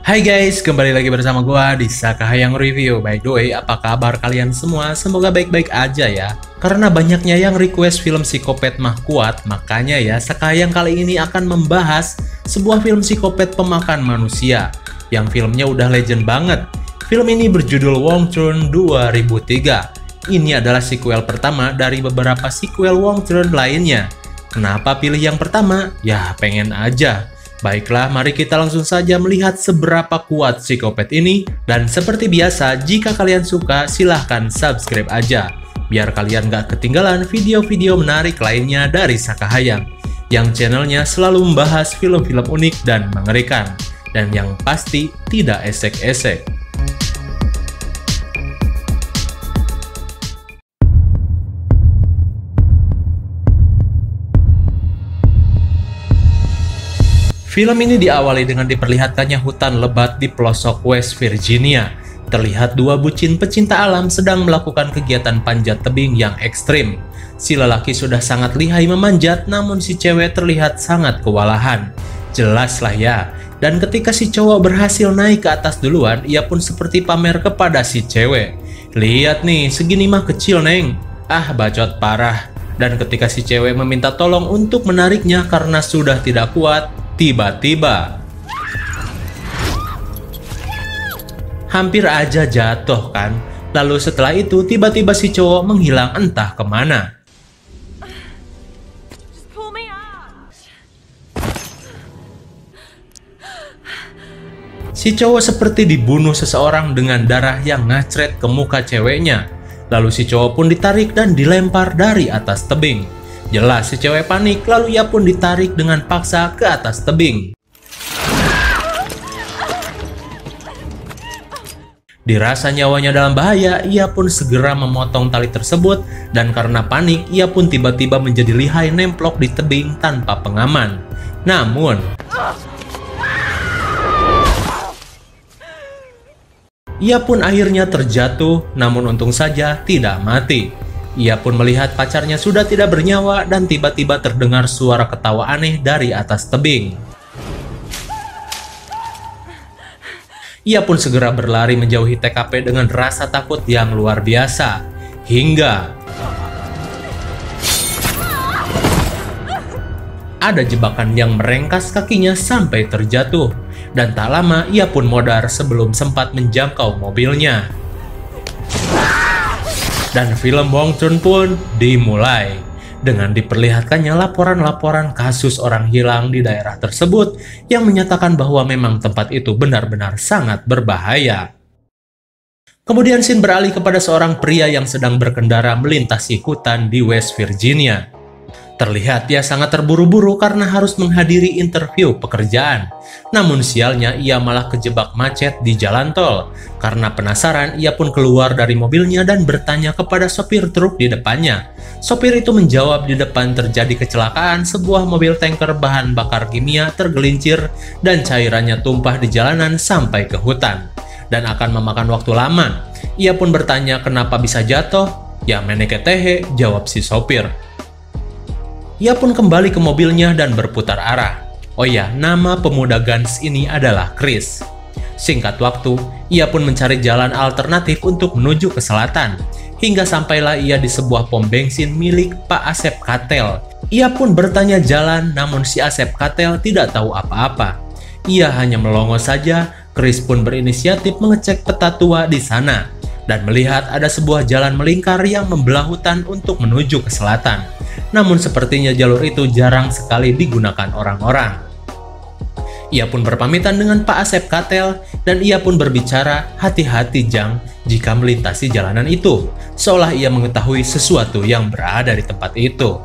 Hai guys, kembali lagi bersama gua di Sakahayang Review. By the way, apa kabar kalian semua? Semoga baik-baik aja ya. Karena banyaknya yang request film psikopat mah kuat, makanya ya Sakahayang kali ini akan membahas sebuah film psikopat pemakan manusia yang filmnya udah legend banget. Film ini berjudul Wong Chun 2003. Ini adalah sequel pertama dari beberapa sequel Wong Chun lainnya. Kenapa pilih yang pertama? Ya pengen aja. Baiklah, mari kita langsung saja melihat seberapa kuat psikopat ini. Dan seperti biasa, jika kalian suka, silahkan subscribe aja. Biar kalian gak ketinggalan video-video menarik lainnya dari Sakahayang. Yang channelnya selalu membahas film-film unik dan mengerikan. Dan yang pasti, tidak esek-esek. Film ini diawali dengan diperlihatkannya hutan lebat di pelosok West Virginia. Terlihat dua bucin pecinta alam sedang melakukan kegiatan panjat tebing yang ekstrim. Si lelaki sudah sangat lihai memanjat, namun si cewek terlihat sangat kewalahan. Jelas lah ya. Dan ketika si cowok berhasil naik ke atas duluan, ia pun seperti pamer kepada si cewek. Lihat nih, segini mah kecil neng. Ah, bacot parah. Dan ketika si cewek meminta tolong untuk menariknya karena sudah tidak kuat, tiba-tiba hampir aja jatuh kan. Lalu setelah itu tiba-tiba si cowok menghilang entah kemana. Si cowok seperti dibunuh seseorang dengan darah yang ngacret ke muka ceweknya. Lalu si cowok pun ditarik dan dilempar dari atas tebing. Jelas si cewek panik, lalu ia pun ditarik dengan paksa ke atas tebing. Dirasa nyawanya dalam bahaya, ia pun segera memotong tali tersebut, dan karena panik, ia pun tiba-tiba menjadi lihai nemplok di tebing tanpa pengaman. Namun, ia pun akhirnya terjatuh, namun untung saja tidak mati. Ia pun melihat pacarnya sudah tidak bernyawa dan tiba-tiba terdengar suara ketawa aneh dari atas tebing. Ia pun segera berlari menjauhi TKP dengan rasa takut yang luar biasa. Hingga ada jebakan yang merengkas kakinya sampai terjatuh. Dan tak lama ia pun modar sebelum sempat menjangkau mobilnya. Dan film Wong Chun pun dimulai dengan diperlihatkannya laporan-laporan kasus orang hilang di daerah tersebut yang menyatakan bahwa memang tempat itu benar-benar sangat berbahaya. Kemudian scene beralih kepada seorang pria yang sedang berkendara melintasi hutan di West Virginia. Terlihat dia sangat terburu-buru karena harus menghadiri interview pekerjaan. Namun sialnya ia malah kejebak macet di jalan tol. Karena penasaran, ia pun keluar dari mobilnya dan bertanya kepada sopir truk di depannya. Sopir itu menjawab di depan terjadi kecelakaan, sebuah mobil tanker bahan bakar kimia tergelincir dan cairannya tumpah di jalanan sampai ke hutan. Dan akan memakan waktu lama. Ia pun bertanya kenapa bisa jatuh. Ya meneke tehe, jawab si sopir. Ia pun kembali ke mobilnya dan berputar arah. Oh ya, nama pemuda Gans ini adalah Chris. Singkat waktu, ia pun mencari jalan alternatif untuk menuju ke selatan. Hingga sampailah ia di sebuah pom bensin milik Pak Asep Katel. Ia pun bertanya jalan, namun si Asep Katel tidak tahu apa-apa. Ia hanya melongo saja. Chris pun berinisiatif mengecek peta tua di sana. Dan melihat ada sebuah jalan melingkar yang membelah hutan untuk menuju ke selatan. Namun sepertinya jalur itu jarang sekali digunakan orang-orang. Ia pun berpamitan dengan Pak Asep Katel dan ia pun berbicara, hati-hati Jang jika melintasi jalanan itu, seolah ia mengetahui sesuatu yang berada di tempat itu.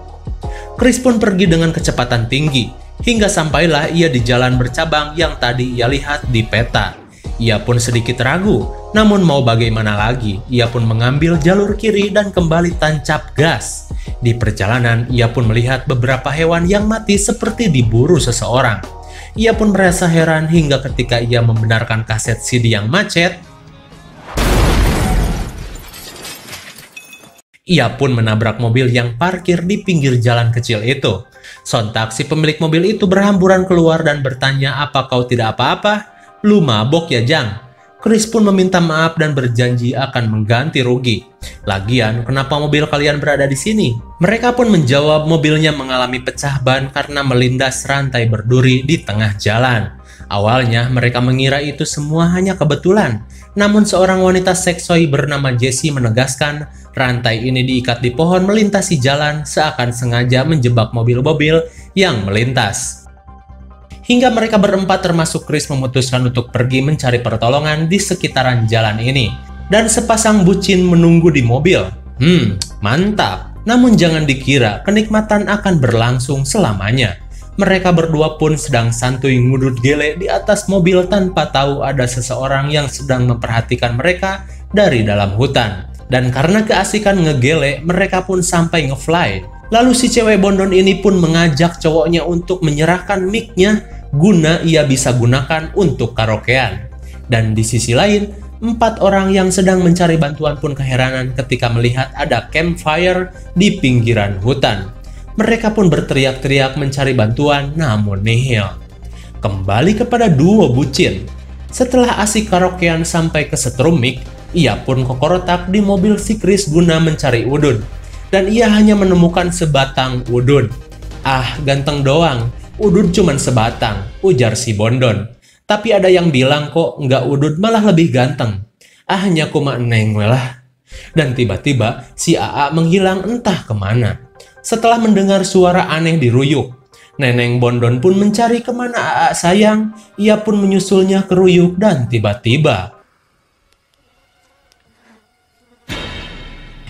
Chris pun pergi dengan kecepatan tinggi, hingga sampailah ia di jalan bercabang yang tadi ia lihat di peta. Ia pun sedikit ragu, namun mau bagaimana lagi, ia pun mengambil jalur kiri dan kembali tancap gas. Di perjalanan, ia pun melihat beberapa hewan yang mati seperti diburu seseorang. Ia pun merasa heran hingga ketika ia membenarkan kaset CD yang macet, ia pun menabrak mobil yang parkir di pinggir jalan kecil itu. Sontak si pemilik mobil itu berhamburan keluar dan bertanya, "Apa kau tidak apa-apa?" "Lu mabok ya, Jang?" Chris pun meminta maaf dan berjanji akan mengganti rugi. "Lagian, kenapa mobil kalian berada di sini?" Mereka pun menjawab mobilnya mengalami pecah ban karena melindas rantai berduri di tengah jalan. Awalnya mereka mengira itu semua hanya kebetulan. Namun seorang wanita seksoi bernama Jessie menegaskan rantai ini diikat di pohon melintasi jalan seakan sengaja menjebak mobil-mobil yang melintas. Hingga mereka berempat termasuk Chris memutuskan untuk pergi mencari pertolongan di sekitaran jalan ini. Dan sepasang bucin menunggu di mobil. Mantap. Namun jangan dikira kenikmatan akan berlangsung selamanya. Mereka berdua pun sedang santuy ngudut gele di atas mobil tanpa tahu ada seseorang yang sedang memperhatikan mereka dari dalam hutan. Dan karena keasikan ngegele, mereka pun sampai ngefly. Lalu si cewek bondon ini pun mengajak cowoknya untuk menyerahkan mic-nya guna ia bisa gunakan untuk karaokean. Dan di sisi lain, 4 orang yang sedang mencari bantuan pun keheranan ketika melihat ada campfire di pinggiran hutan. Mereka pun berteriak-teriak mencari bantuan namun nihil. Kembali kepada duo bucin. Setelah asik karaokean sampai kesetrum mic, ia pun kokorotak di mobil si Chris guna mencari udun. Dan ia hanya menemukan sebatang udun. "Ah, ganteng doang. Udun cuman sebatang," ujar si bondon. "Tapi ada yang bilang kok nggak udun malah lebih ganteng." "Ah, nya kuma neng lah." Dan tiba-tiba si AA menghilang entah kemana. Setelah mendengar suara aneh di ruyuk, Neneng bondon pun mencari kemana AA sayang. Ia pun menyusulnya ke ruyuk dan tiba-tiba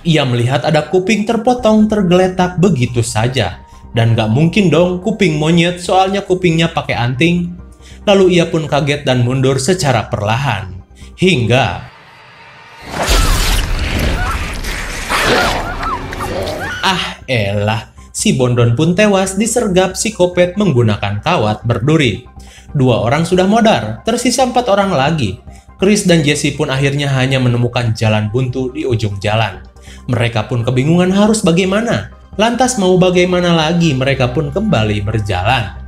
ia melihat ada kuping terpotong tergeletak begitu saja. Dan gak mungkin dong kuping monyet soalnya kupingnya pakai anting. Lalu ia pun kaget dan mundur secara perlahan. Hingga si bondon pun tewas disergap psikopat menggunakan kawat berduri. 2 orang sudah modar, tersisa 4 orang lagi. Chris dan Jessie pun akhirnya hanya menemukan jalan buntu di ujung jalan. Mereka pun kebingungan harus bagaimana. Lantas mau bagaimana lagi, mereka pun kembali berjalan.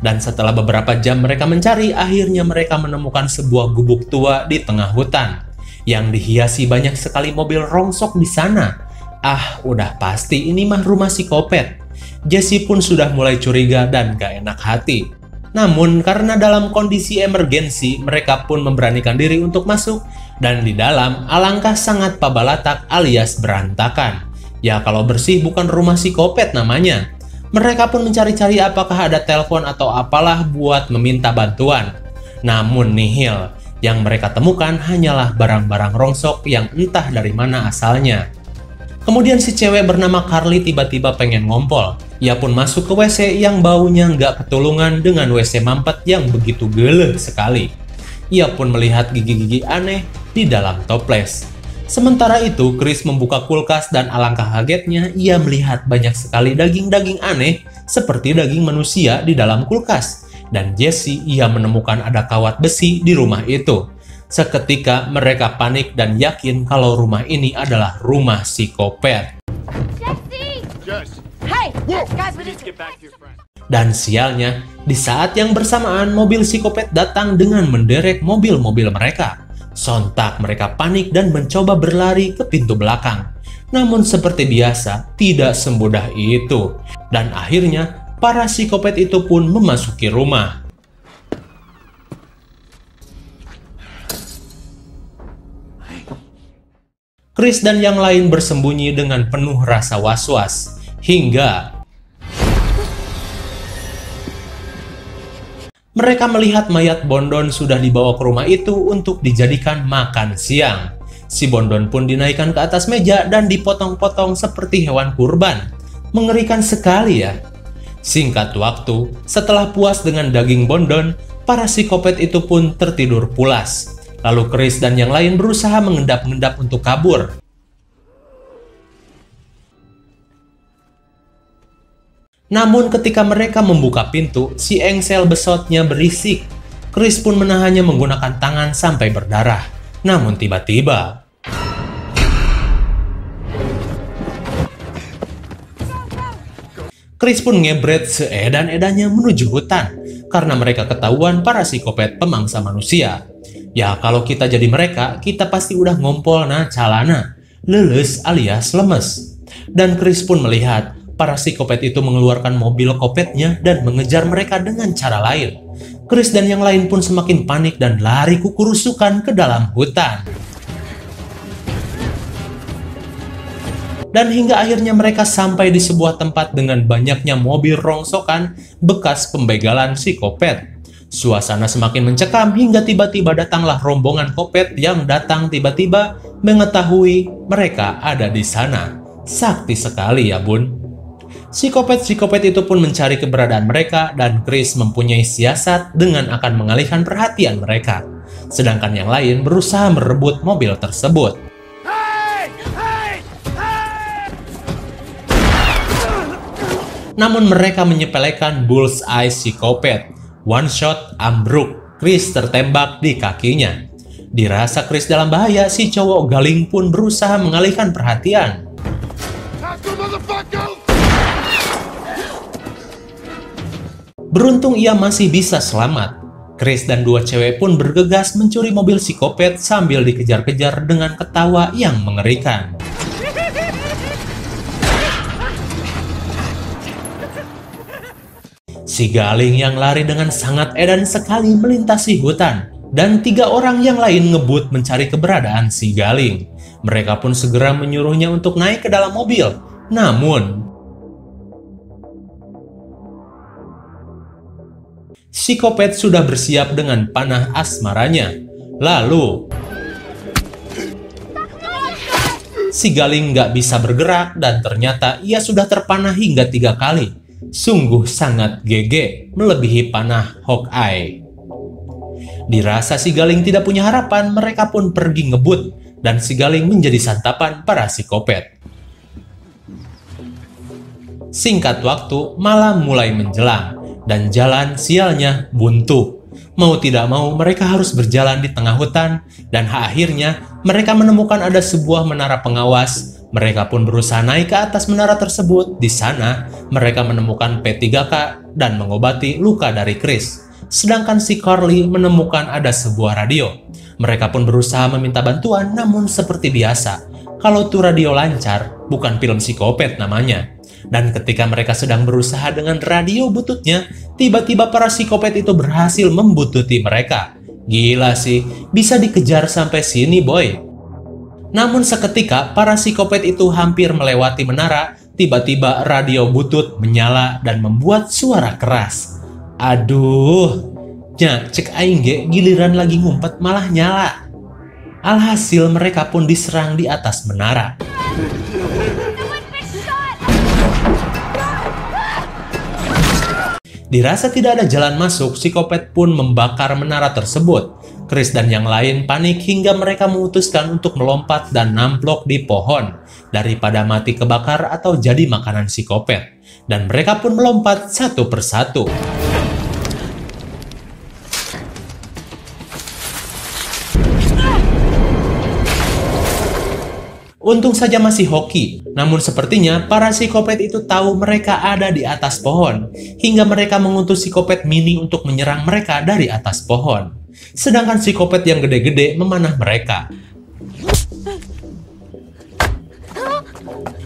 Dan setelah beberapa jam mereka mencari, akhirnya mereka menemukan sebuah gubuk tua di tengah hutan yang dihiasi banyak sekali mobil rongsok di sana. Ah, udah pasti ini mah rumah psikopat. Jessie pun sudah mulai curiga dan gak enak hati. Namun karena dalam kondisi emergensi, mereka pun memberanikan diri untuk masuk. Dan di dalam alangkah sangat pabalatak alias berantakan. Ya kalau bersih bukan rumah psikopat namanya. Mereka pun mencari-cari apakah ada telepon atau apalah buat meminta bantuan. Namun nihil. Yang mereka temukan hanyalah barang-barang rongsok yang entah dari mana asalnya. Kemudian si cewek bernama Carly tiba-tiba pengen ngompol. Ia pun masuk ke WC yang baunya nggak ketulungan dengan WC mampet yang begitu geleh sekali. Ia pun melihat gigi-gigi aneh di dalam toples. Sementara itu, Chris membuka kulkas dan alangkah kagetnya ia melihat banyak sekali daging-daging aneh seperti daging manusia di dalam kulkas. Dan Jessie ia menemukan ada kawat besi di rumah itu. Seketika mereka panik dan yakin kalau rumah ini adalah rumah psikopat. Dan sialnya, di saat yang bersamaan mobil psikopat datang dengan menderek mobil-mobil mereka. Sontak mereka panik dan mencoba berlari ke pintu belakang. Namun seperti biasa, tidak semudah itu. Dan akhirnya, para psikopat itu pun memasuki rumah. Chris dan yang lain bersembunyi dengan penuh rasa was-was. Hingga mereka melihat mayat bondon sudah dibawa ke rumah itu untuk dijadikan makan siang. Si bondon pun dinaikkan ke atas meja dan dipotong-potong seperti hewan kurban. Mengerikan sekali ya. Singkat waktu, setelah puas dengan daging bondon, para psikopat itu pun tertidur pulas. Lalu Chris dan yang lain berusaha mengendap-endap untuk kabur. Namun ketika mereka membuka pintu, si engsel besotnya berisik. Chris pun menahannya menggunakan tangan sampai berdarah. Namun tiba-tiba Chris pun ngebret seedan-edannya menuju hutan. karena mereka ketahuan para psikopat pemangsa manusia. Ya kalau kita jadi mereka, kita pasti udah ngompol calana, leles alias lemes. Dan Chris pun melihat para psikopat itu mengeluarkan mobil kopetnya dan mengejar mereka dengan cara lain. Chris dan yang lain pun semakin panik dan lari kukurusukan ke dalam hutan. Dan hingga akhirnya mereka sampai di sebuah tempat dengan banyaknya mobil rongsokan bekas pembegalan psikopat. Suasana semakin mencekam hingga tiba-tiba datanglah rombongan kopet yang datang tiba-tiba mengetahui mereka ada di sana. Sakti sekali ya bun. Psikopat-psikopat itu pun mencari keberadaan mereka dan Chris mempunyai siasat dengan akan mengalihkan perhatian mereka. Sedangkan yang lain berusaha merebut mobil tersebut. Namun mereka menyepelekan bullseye psikopat. One shot ambruk, Chris tertembak di kakinya. Dirasa Chris dalam bahaya, si cowok galing pun berusaha mengalihkan perhatian. Beruntung ia masih bisa selamat. Chris dan dua cewek pun bergegas mencuri mobil psikopat sambil dikejar-kejar dengan ketawa yang mengerikan. Si Galing yang lari dengan sangat edan sekali melintasi hutan, dan 3 orang yang lain ngebut mencari keberadaan si Galing. Mereka pun segera menyuruhnya untuk naik ke dalam mobil. Namun, psikopat sudah bersiap dengan panah asmaranya. Lalu, si Galing nggak bisa bergerak dan ternyata ia sudah terpanah hingga 3 kali. Sungguh sangat GG, melebihi panah Hawkeye. Dirasa si Galing tidak punya harapan, mereka pun pergi ngebut dan si Galing menjadi santapan para psikopat. Singkat waktu, malam mulai menjelang dan jalan sialnya buntu. Mau tidak mau mereka harus berjalan di tengah hutan dan akhirnya mereka menemukan ada sebuah menara pengawas. Mereka pun berusaha naik ke atas menara tersebut. Di sana, mereka menemukan P3K dan mengobati luka dari Chris. Sedangkan si Carly menemukan ada sebuah radio. Mereka pun berusaha meminta bantuan, namun seperti biasa, kalau tuh radio lancar, bukan film psikopat namanya. Dan ketika mereka sedang berusaha dengan radio bututnya, tiba-tiba para psikopat itu berhasil membututi mereka. Gila sih, bisa dikejar sampai sini boy. Namun seketika para psikopat itu hampir melewati menara, tiba-tiba radio butut menyala dan membuat suara keras. Aduh, cek aing ge giliran lagi ngumpet malah nyala. Alhasil mereka pun diserang di atas menara. Dirasa tidak ada jalan masuk, psikopat pun membakar menara tersebut. Chris dan yang lain panik hingga mereka memutuskan untuk melompat dan namplok di pohon daripada mati kebakar atau jadi makanan psikopat. Dan mereka pun melompat satu persatu. Untung saja masih hoki, namun sepertinya para psikopat itu tahu mereka ada di atas pohon, hingga mereka mengutus psikopat mini untuk menyerang mereka dari atas pohon. Sedangkan psikopat yang gede-gede memanah mereka.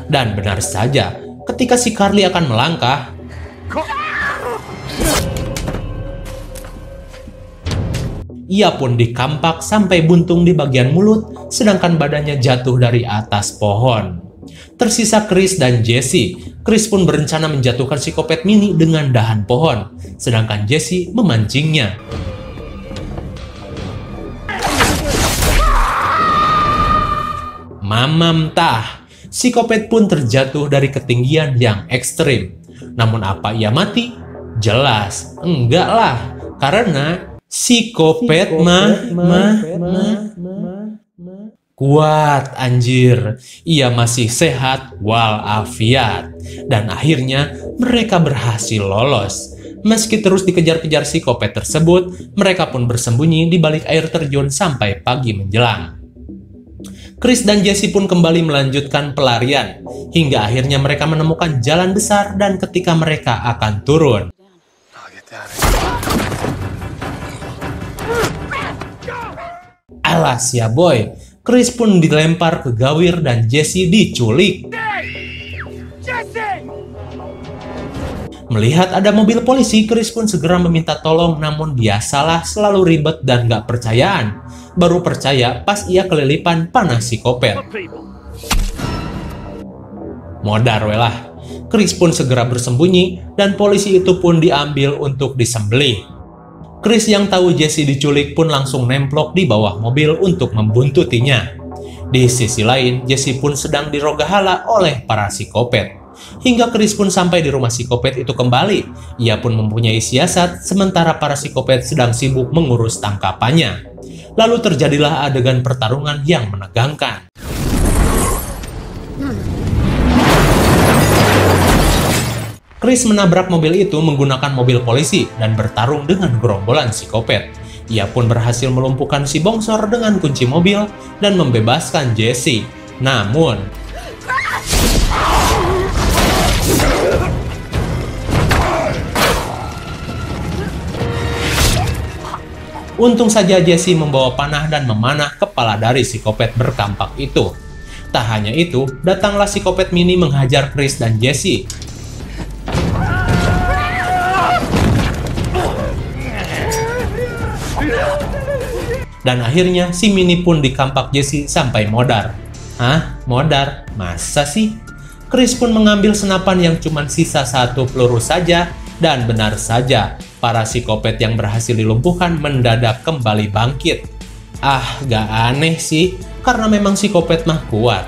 Dan benar saja, ketika si Carly akan melangkah, ia pun dikampak sampai buntung di bagian mulut, sedangkan badannya jatuh dari atas pohon. Tersisa Chris dan Jesse. Chris pun berencana menjatuhkan psikopat mini dengan dahan pohon, sedangkan Jesse memancingnya. Mamam tah, psikopat pun terjatuh dari ketinggian yang ekstrim. Namun apa ia mati? Jelas, enggak lah, karena psikopat kuat anjir. Ia masih sehat walafiat. Dan akhirnya mereka berhasil lolos. Meski terus dikejar-kejar psikopat tersebut, mereka pun bersembunyi di balik air terjun sampai pagi menjelang. Chris dan Jesse pun kembali melanjutkan pelarian, hingga akhirnya mereka menemukan jalan besar dan ketika mereka akan turun, Alas ya boy, Chris pun dilempar ke gawir dan Jesse diculik. Melihat ada mobil polisi, Chris pun segera meminta tolong, namun biasalah selalu ribet dan gak percayaan. Baru percaya pas ia kelilipan panah psikopat. Modar welah. Chris pun segera bersembunyi dan polisi itu pun diambil untuk disembelih. Chris yang tahu Jesse diculik pun langsung nemplok di bawah mobil untuk membuntutinya. Di sisi lain, Jesse pun sedang dirogahala oleh para psikopat. Hingga Chris pun sampai di rumah psikopat itu kembali. Ia pun mempunyai siasat, sementara para psikopat sedang sibuk mengurus tangkapannya. Lalu terjadilah adegan pertarungan yang menegangkan. Chris menabrak mobil itu menggunakan mobil polisi dan bertarung dengan gerombolan psikopat. Ia pun berhasil melumpuhkan si bongsor dengan kunci mobil dan membebaskan Jesse. Namun, untung saja Jesse membawa panah dan memanah kepala dari psikopat berkampak itu. Tak hanya itu, datanglah psikopat mini menghajar Chris dan Jesse. Dan akhirnya si mini pun dikampak Jesse sampai modar. Hah? Modar? Masa sih? Chris pun mengambil senapan yang cuma sisa 1 peluru saja, dan benar saja, para psikopat yang berhasil dilumpuhkan mendadak kembali bangkit. Ah, gak aneh sih, karena memang psikopat mah kuat.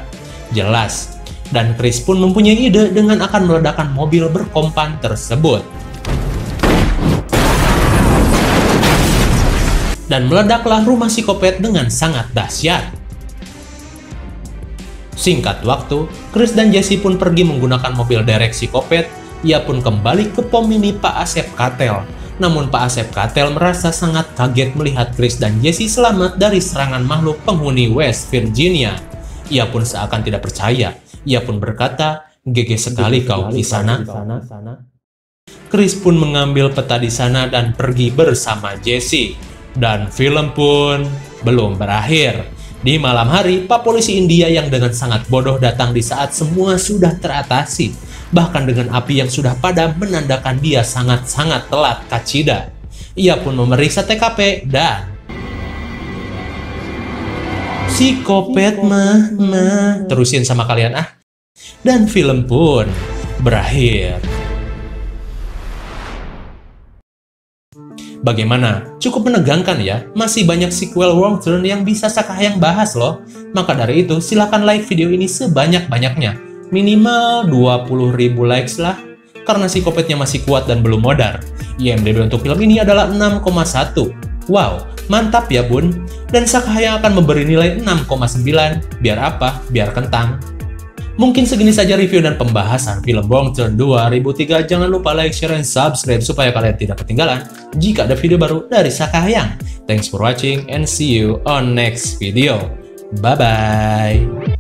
Jelas. Dan Chris pun mempunyai ide dengan akan meledakkan mobil berkompan tersebut. Dan meledaklah rumah psikopat dengan sangat dahsyat. Singkat waktu, Chris dan Jesse pun pergi menggunakan mobil derek psikopat. Ia pun kembali ke pom mini Pak Asep Katel. Namun Pak Asep Katel merasa sangat kaget melihat Chris dan Jesse selamat dari serangan makhluk penghuni West Virginia. Ia pun seakan tidak percaya. Ia pun berkata, "GG sekali kau di sana." Chris pun mengambil peta di sana dan pergi bersama Jesse. Dan film pun belum berakhir. Di malam hari, Pak Polisi India yang dengan sangat bodoh datang di saat semua sudah teratasi. Bahkan dengan api yang sudah padam menandakan dia sangat-sangat telat kacida. Ia pun memeriksa TKP dan psikopat mah terusin sama kalian ah. Dan film pun berakhir. Bagaimana? Cukup menegangkan ya? Masih banyak sequel Wrong Turn yang bisa Sakahayang bahas loh. Maka dari itu, silahkan like video ini sebanyak-banyaknya. Minimal 20.000 likes lah. Karena psikopatnya masih kuat dan belum modar. IMDb untuk film ini adalah 6,1. Wow, mantap ya bun. Dan Sakahayang akan memberi nilai 6,9. Biar apa? Biar kentang. Mungkin segini saja review dan pembahasan film Wrong Turn 2003. Jangan lupa like, share, dan subscribe supaya kalian tidak ketinggalan jika ada video baru dari Sakahayang. Thanks for watching and see you on next video. Bye-bye.